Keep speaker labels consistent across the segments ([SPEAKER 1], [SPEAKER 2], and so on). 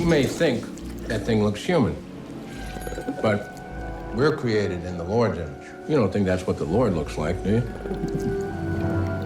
[SPEAKER 1] may think that thing looks human, but we're created in the Lord's image. You don't think that's what the Lord looks like, do you?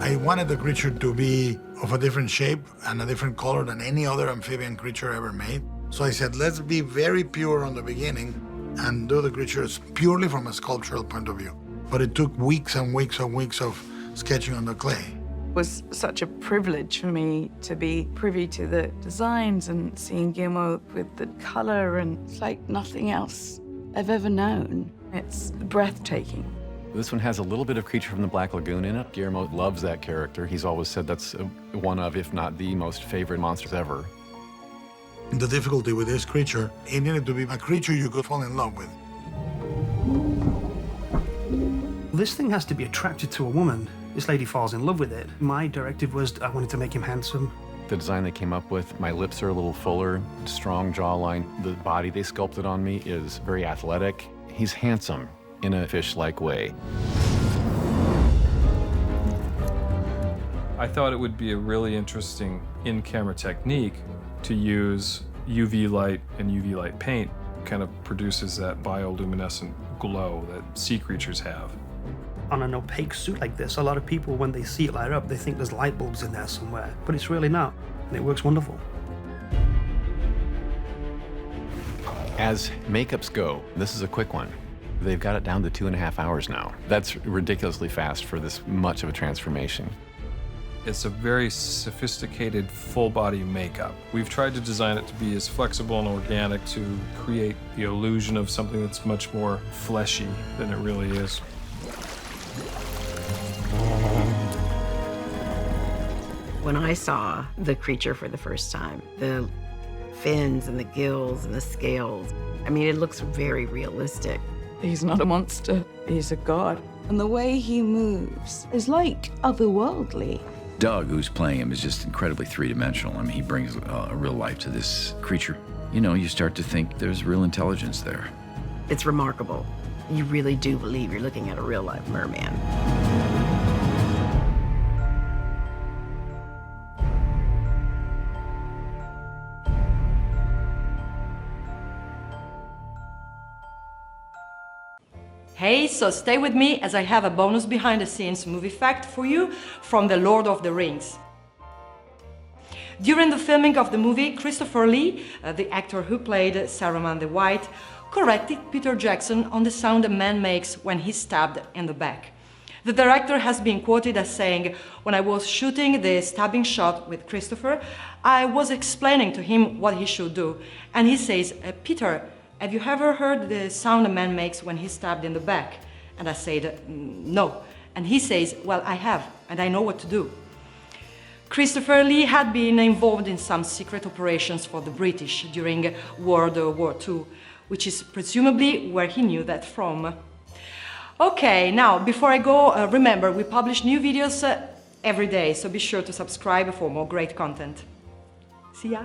[SPEAKER 2] I wanted the creature to be of a different shape and a different color than any other amphibian creature ever made. So I said, let's be very pure on the beginning and do the creatures purely from a sculptural point of view. But it took weeks and weeks and weeks of sketching on the clay.
[SPEAKER 3] It was such a privilege for me to be privy to the designs and seeing Guillermo with the color, and it's like nothing else I've ever known. It's breathtaking.
[SPEAKER 4] This one has a little bit of Creature from the Black Lagoon in it. Guillermo loves that character. He's always said that's one of, if not the most favorite monsters ever.
[SPEAKER 2] The difficulty with this creature, it needed to be a creature you could fall in love with.
[SPEAKER 5] This thing has to be attracted to a woman. This lady falls in love with it. My directive was I wanted to make him handsome.
[SPEAKER 4] The design they came up with, my lips are a little fuller, strong jawline. The body they sculpted on me is very athletic. He's handsome in a fish-like way.
[SPEAKER 6] I thought it would be a really interesting in-camera technique to use UV light and UV light paint. Kind of produces that bioluminescent glow that sea creatures have.
[SPEAKER 5] On an opaque suit like this, a lot of people, when they see it light up, they think there's light bulbs in there somewhere, but it's really not, and it works wonderful.
[SPEAKER 4] As makeups go, this is a quick one. They've got it down to 2.5 hours now. That's ridiculously fast for this much of a transformation.
[SPEAKER 6] It's a very sophisticated full-body makeup. We've tried to design it to be as flexible and organic to create the illusion of something that's much more fleshy than it really is.
[SPEAKER 7] When I saw the creature for the first time, the fins and the gills and the scales, I mean, it looks very realistic.
[SPEAKER 3] He's not a monster, he's a god. And the way he moves is like otherworldly.
[SPEAKER 8] Doug, who's playing him, is just incredibly three-dimensional. I mean, he brings a real life to this creature. You know, you start to think there's real intelligence there.
[SPEAKER 7] It's remarkable. You really do believe you're looking at a real-life merman.
[SPEAKER 9] Hey, so stay with me as I have a bonus behind-the-scenes movie fact for you from The Lord of the Rings. During the filming of the movie, Christopher Lee, the actor who played Saruman the White, corrected Peter Jackson on the sound a man makes when he's stabbed in the back. The director has been quoted as saying, "When I was shooting the stabbing shot with Christopher, I was explaining to him what he should do. And he says, Peter, have you ever heard the sound a man makes when he's stabbed in the back?" And I said, "No." And he says, "Well, I have, and I know what to do." Christopher Lee had been involved in some secret operations for the British during World War II, which is presumably where he knew that from. Okay, now, before I go, remember, we publish new videos every day, so be sure to subscribe for more great content. See ya!